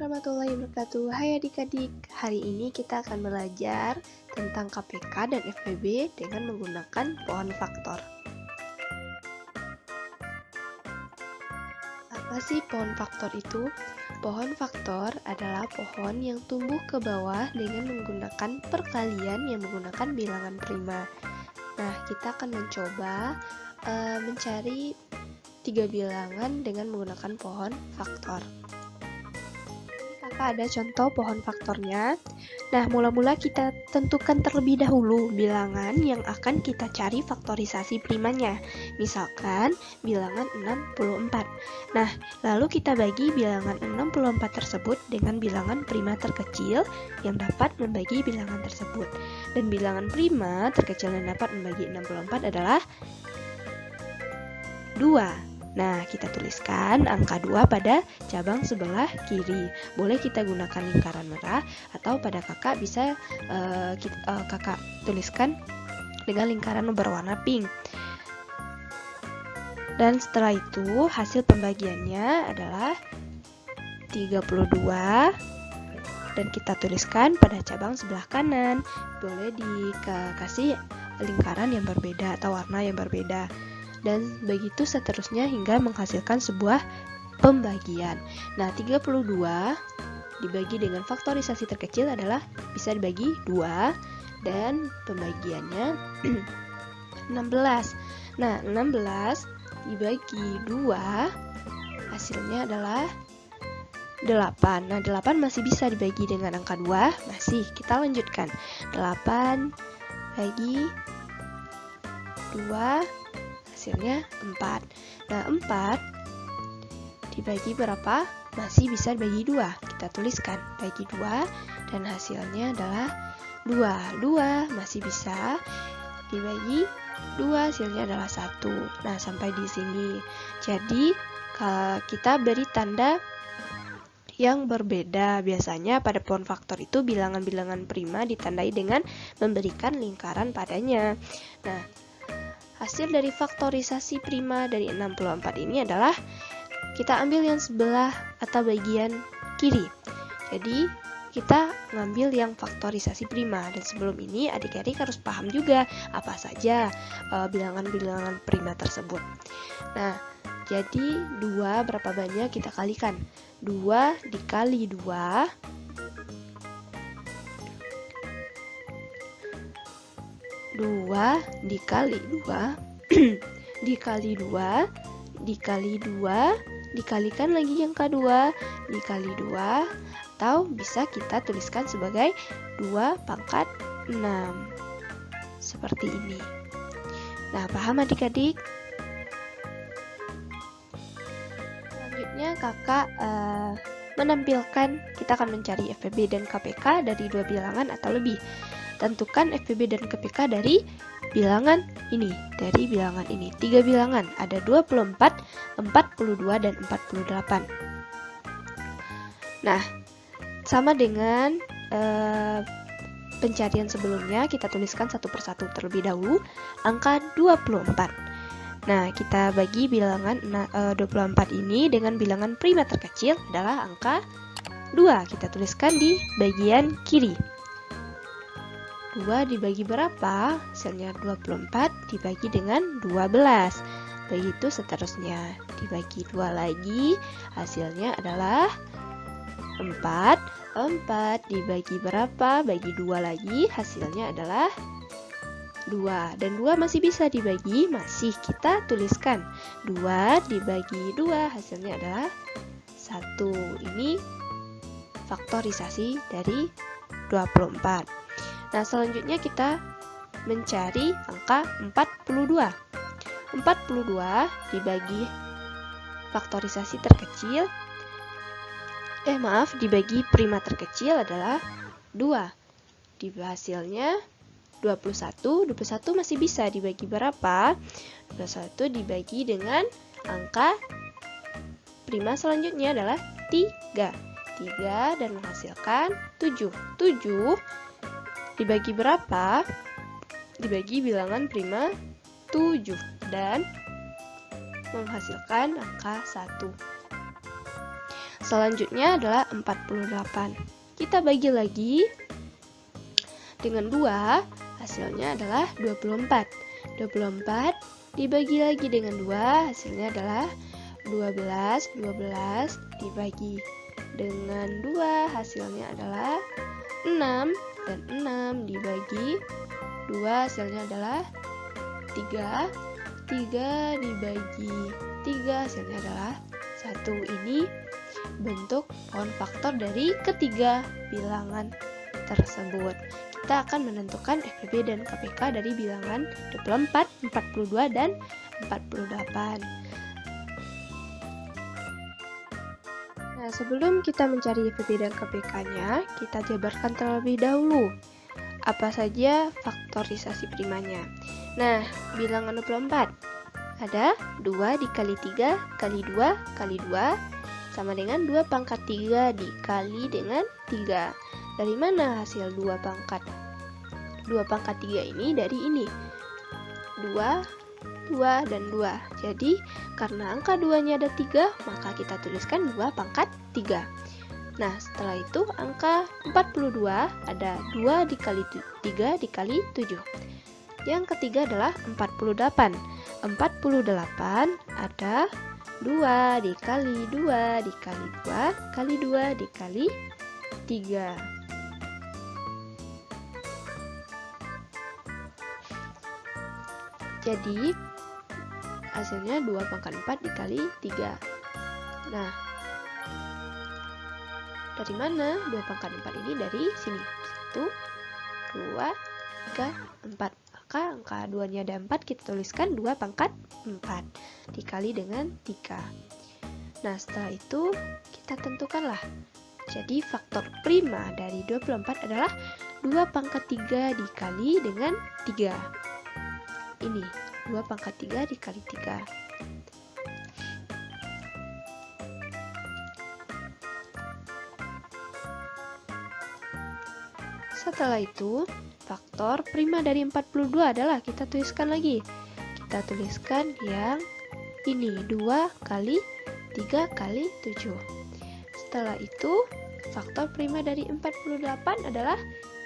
warahmatullahi wabarakatuh. Hai adik-adik, hari ini kita akan belajar tentang KPK dan FPB dengan menggunakan pohon faktor. Apa sih pohon faktor itu? Pohon faktor adalah pohon yang tumbuh ke bawah dengan menggunakan perkalian yang menggunakan bilangan prima. Nah, kita akan mencoba mencari 3 bilangan dengan menggunakan pohon faktor. Kakak ada contoh pohon faktornya. Nah, mula-mula kita tentukan terlebih dahulu bilangan yang akan kita cari faktorisasi primanya. Misalkan bilangan 64. Nah, lalu kita bagi bilangan 64 tersebut dengan bilangan prima terkecil yang dapat membagi bilangan tersebut. Dan bilangan prima terkecil yang dapat membagi 64 adalah 2. Nah, kita tuliskan angka 2 pada cabang sebelah kiri. Boleh kita gunakan lingkaran merah atau pada kakak bisa kakak tuliskan dengan lingkaran berwarna pink. Dan setelah itu hasil pembagiannya adalah 32 dan kita tuliskan pada cabang sebelah kanan. Boleh dikasih lingkaran yang berbeda atau warna yang berbeda. Dan begitu seterusnya hingga menghasilkan sebuah pembagian. Nah, 32 dibagi dengan faktorisasi terkecil adalah bisa dibagi 2 dan pembagiannya 16. Nah, 16 dibagi 2 hasilnya adalah 8. Nah, 8 masih bisa dibagi dengan angka 2. Masih, kita lanjutkan. 8 bagi 2 hasilnya 4. Nah, 4 dibagi berapa? Masih bisa dibagi 2. Kita tuliskan bagi 2 dan hasilnya adalah 2. 2 masih bisa dibagi 2, hasilnya adalah 1. Nah, sampai di sini. Jadi, kita beri tanda yang berbeda. Biasanya pada pohon faktor itu bilangan-bilangan prima ditandai dengan memberikan lingkaran padanya. Nah, hasil dari faktorisasi prima dari 64 ini adalah kita ambil yang sebelah atau bagian kiri. Jadi kita ngambil yang faktorisasi prima. Dan sebelum ini adik-adik harus paham juga apa saja bilangan-bilangan prima tersebut. Nah, jadi 2 berapa banyak kita kalikan. 2 dikali 2 2 dikali 2 dikali 2 dikali 2 dikalikan lagi yang kedua dikali 2 atau bisa kita tuliskan sebagai 2 pangkat 6 seperti ini. Nah, paham adik-adik? Selanjutnya kakak menampilkan kita akan mencari FPB dan KPK dari 2 bilangan atau lebih. Tentukan FPB dan KPK dari bilangan ini, dari bilangan ini. 3 bilangan, ada 24, 42, dan 48. Nah, sama dengan pencarian sebelumnya, kita tuliskan satu persatu terlebih dahulu. Angka 24. Nah, kita bagi bilangan 24 ini dengan bilangan prima terkecil adalah angka 2. Kita tuliskan di bagian kiri. 2 dibagi berapa? Hasilnya 24 dibagi dengan 12. Begitu seterusnya. Dibagi 2 lagi, hasilnya adalah 4. 4 dibagi berapa? Bagi 2 lagi, hasilnya adalah 2. Dan 2 masih bisa dibagi, masih kita tuliskan. 2 dibagi 2, hasilnya adalah 1. Ini faktorisasi dari 24. Nah, selanjutnya kita mencari angka 42. 42 dibagi faktorisasi terkecil. Dibagi prima terkecil adalah 2. Di hasilnya 21. 21 masih bisa dibagi berapa? 21 dibagi dengan angka prima selanjutnya adalah 3. 3 dan menghasilkan 7. 7 dibagi berapa? Dibagi bilangan prima 7 dan menghasilkan angka 1. Selanjutnya adalah 48. Kita bagi lagi dengan 2, hasilnya adalah 24. 24 dibagi lagi dengan 2, hasilnya adalah 12. 12 dibagi dengan 2, hasilnya adalah 6. Dan 6 dibagi 2, hasilnya adalah 3. 3 dibagi 3, hasilnya adalah 1. Ini bentuk pohon faktor dari ketiga bilangan tersebut. Kita akan menentukan FPB dan KPK dari bilangan 24, 42, dan 48. Nah, sebelum kita mencari FPB dan KPK-nya, kita jabarkan terlebih dahulu apa saja faktorisasi primanya. Nah, bilangan 24 ada 2 dikali 3 kali 2 kali 2 sama dengan 2 pangkat 3 dikali dengan 3. Dari mana hasil 2 pangkat? 2 pangkat 3 ini dari ini. 2, 2, dan 2. Jadi, karena angka 2-nya ada 3, maka kita tuliskan 2 pangkat 3. Nah, setelah itu angka 42 ada 2 dikali 3 dikali 7. Yang ketiga adalah 48. 48 ada 2 dikali 2 dikali 2 kali 2 dikali 3. Jadi hasilnya 2 pangkat 4 dikali 3. Nah, dari mana 2 pangkat 4 ini? Dari sini. 1, 2, 3, 4. Maka angka 2-nya ada 4, kita tuliskan 2 pangkat 4 dikali dengan 3. Nah, setelah itu kita tentukanlah. Jadi faktor prima dari 24 adalah 2 pangkat 3 dikali dengan 3. Ini 2 pangkat 3 dikali 3. Setelah itu, faktor prima dari 42 adalah kita tuliskan lagi. Kita tuliskan yang ini 2 kali 3 kali 7. Setelah itu, faktor prima dari 48 adalah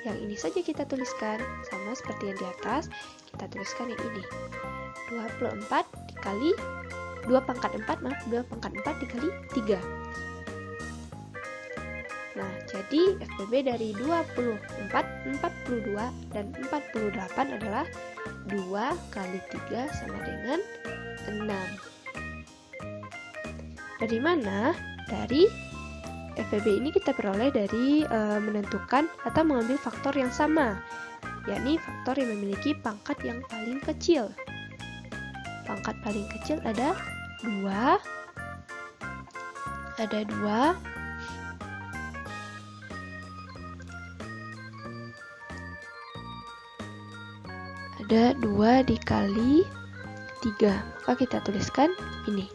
yang ini saja kita tuliskan. Sama seperti yang di atas, kita tuliskan yang ini. 24 dikali 2 pangkat 4, 2 pangkat 4 dikali 3. Nah, jadi FPB dari 24, 42, dan 48 adalah 2 kali 3 sama dengan 6. Dari mana? Dari FPB ini kita peroleh dari menentukan atau mengambil faktor yang sama, yakni faktor yang memiliki pangkat yang paling kecil. Pangkat paling kecil ada 2, ada 2, ada 2 dikali 3, maka kita tuliskan ini.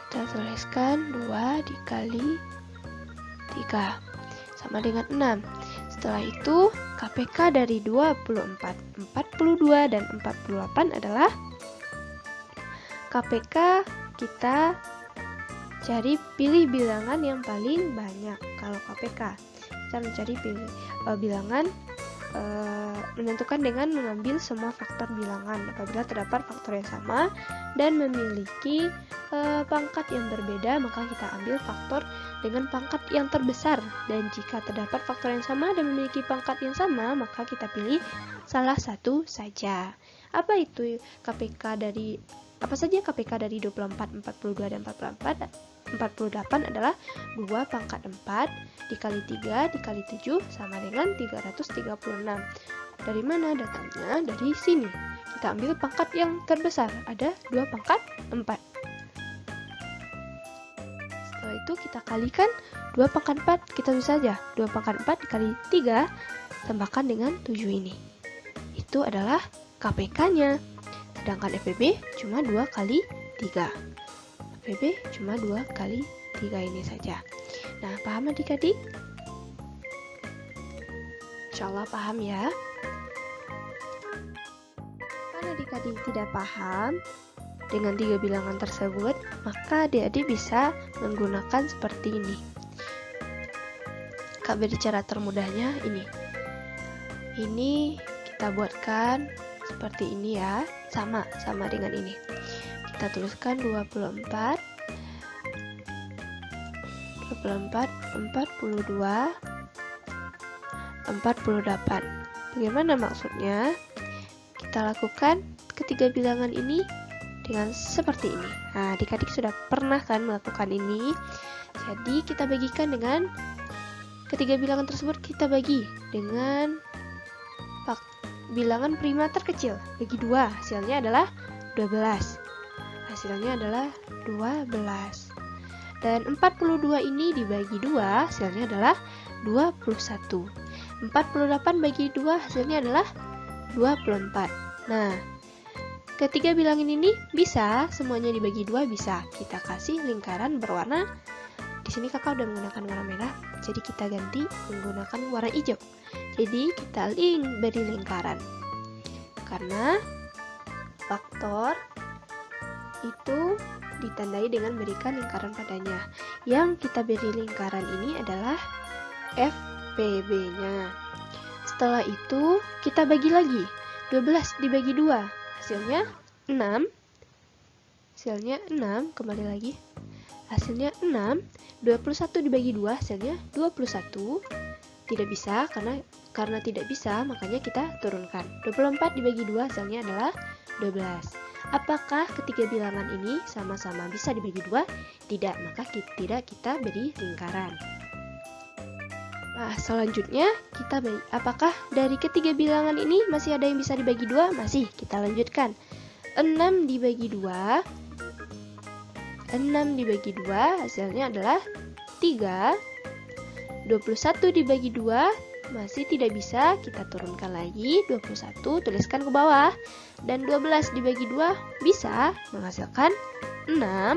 Kita tuliskan 2 dikali 3 sama dengan 6. Setelah itu KPK dari 24, 42, dan 48 adalah KPK kita cari pilih bilangan yang paling banyak. Kalau KPK kita mencari bilangan menentukan dengan mengambil semua faktor bilangan. Apabila terdapat faktor yang sama dan memiliki pangkat yang berbeda, maka kita ambil faktor dengan pangkat yang terbesar. Dan jika terdapat faktor yang sama dan memiliki pangkat yang sama, maka kita pilih salah satu saja. Apa itu KPK dari apa saja KPK dari 24, 42, dan 48 adalah 2 pangkat 4 dikali 3 dikali 7 sama dengan 336. Dari mana datangnya? Dari sini. Kita ambil pangkat yang terbesar, ada 2 pangkat 4. Setelah itu kita kalikan 2 pangkat 4, kita bisa saja 2 pangkat 4 dikali 3 tambahkan dengan 7 ini. Itu adalah KPK-nya. Sedangkan FPB cuma 2 kali 3. FPB cuma 2 kali 3 ini saja. Nah, paham adik-adik? Insyaallah paham ya. Kalau adik-adik tidak paham, dengan 3 bilangan tersebut, maka adik-adik bisa menggunakan seperti ini. Kak beri cara termudahnya ini. Ini kita buatkan seperti ini ya, sama dengan ini. Kita tuliskan 24, 42, 48. Bagaimana maksudnya? Kita lakukan ketiga bilangan ini dengan seperti ini. Nah, adik-adik sudah pernah kan melakukan ini? Jadi kita bagikan dengan ketiga bilangan tersebut, kita bagi dengan bilangan prima terkecil. Bagi 2, hasilnya adalah 12. Hasilnya adalah 12. Dan 42 ini dibagi 2, hasilnya adalah 21. 48 bagi 2, hasilnya adalah 24. Nah, ketiga bilangan ini bisa semuanya dibagi 2, bisa. Kita kasih lingkaran berwarna. Di sini kakak udah menggunakan warna merah, jadi kita ganti menggunakan warna hijau. Jadi kita beri lingkaran. Karena faktor itu ditandai dengan berikan lingkaran padanya. Yang kita beri lingkaran ini adalah FPB-nya. Setelah itu kita bagi lagi. 12 dibagi 2, hasilnya 6. Hasilnya 6, kembali lagi. Hasilnya 6. 21 dibagi 2, hasilnya 21. Tidak bisa, karena tidak bisa, makanya kita turunkan. 24 dibagi 2, hasilnya adalah 12. Apakah ketiga bilangan ini sama-sama bisa dibagi 2? Tidak, maka kita beri lingkaran. Nah, selanjutnya kita apakah dari ketiga bilangan ini masih ada yang bisa dibagi 2? Masih, kita lanjutkan. 6 dibagi 2. 6 dibagi 2 hasilnya adalah 3. 21 dibagi 2 masih tidak bisa, kita turunkan lagi. 21 tuliskan ke bawah. Dan 12 dibagi 2 bisa menghasilkan 6.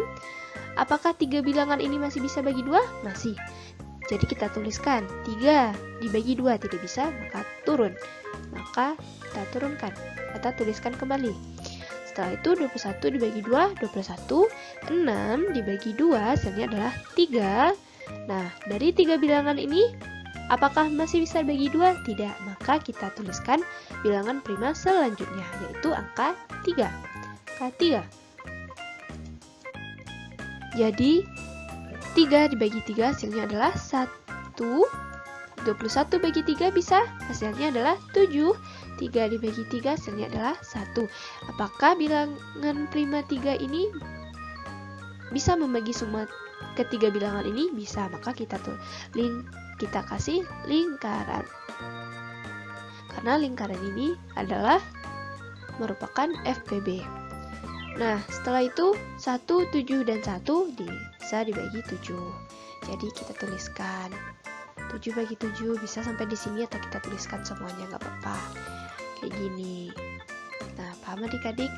Apakah 3 bilangan ini masih bisa bagi 2? Masih. Jadi kita tuliskan 3 dibagi 2 tidak bisa, maka turun. Maka kita turunkan atau tuliskan kembali. Setelah itu 21 dibagi 2, 21. 6 dibagi 2 hasilnya adalah 3. Nah, dari 3 bilangan ini apakah masih bisa bagi 2? Tidak, maka kita tuliskan bilangan prima selanjutnya, yaitu angka 3. Angka 3. Jadi 3 dibagi 3 hasilnya adalah 1. 21 bagi 3 bisa, hasilnya adalah 7. 3 dibagi 3 hasilnya adalah 1. Apakah bilangan prima 3 ini bisa membagi semua ketiga bilangan ini? Bisa, maka kita kasih lingkaran. Karena lingkaran ini adalah merupakan FPB. Nah, setelah itu 1, 7, dan 1 bisa dibagi 7. Jadi kita tuliskan 7 bagi 7 bisa sampai di sini atau kita tuliskan semuanya, nggak apa-apa. Kayak gini. Nah, paham adik-adik?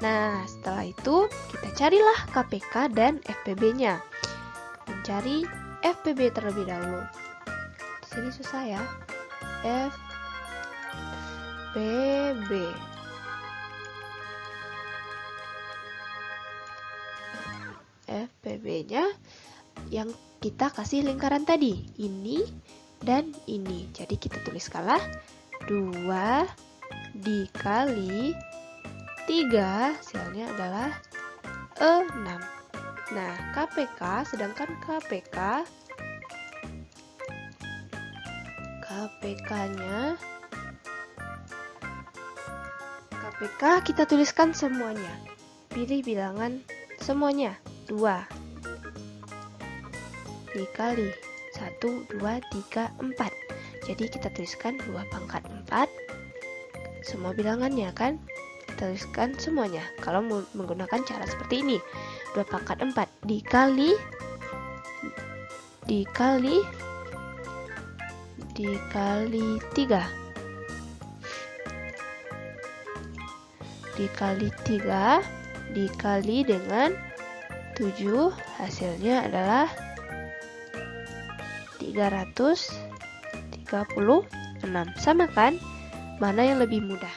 Nah, setelah itu kita carilah KPK dan FPB-nya. Mencari FPB terlebih dahulu. Di sini susah ya. FPB. FPB-nya yang kita kasih lingkaran tadi, ini dan ini. Jadi kita tuliskanlah 2 dikali 3, hasilnya adalah 6. Nah, sedangkan KPK kita tuliskan semuanya. Pilih bilangan semuanya. 2 dikali 1, 2, 3, 4. Jadi kita tuliskan 2 pangkat 4. Semua bilangannya kan, kita tuliskan semuanya. Kalau menggunakan cara seperti ini, 2 pangkat 4 dikali 3 dikali dengan 7, hasilnya adalah 336. Sama kan? Mana yang lebih mudah?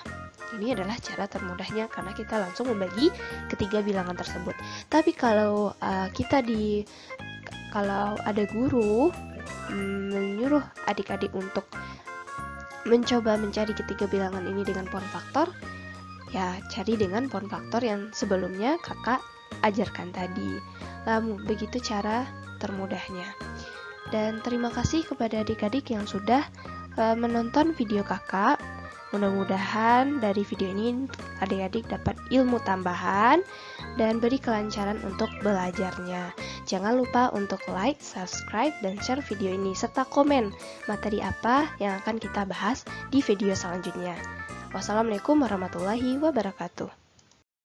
Ini adalah cara termudahnya karena kita langsung membagi ketiga bilangan tersebut. Tapi kalau kalau ada guru menyuruh adik-adik untuk mencoba mencari ketiga bilangan ini dengan poin faktor, ya cari dengan poin faktor yang sebelumnya kakak ajarkan tadi. Begitu cara termudahnya. Dan terima kasih kepada adik-adik yang sudah menonton video kakak. Mudah-mudahan dari video ini adik-adik dapat ilmu tambahan dan beri kelancaran untuk belajarnya. Jangan lupa untuk like, subscribe, dan share video ini serta komen materi apa yang akan kita bahas di video selanjutnya. Wassalamualaikum warahmatullahi wabarakatuh.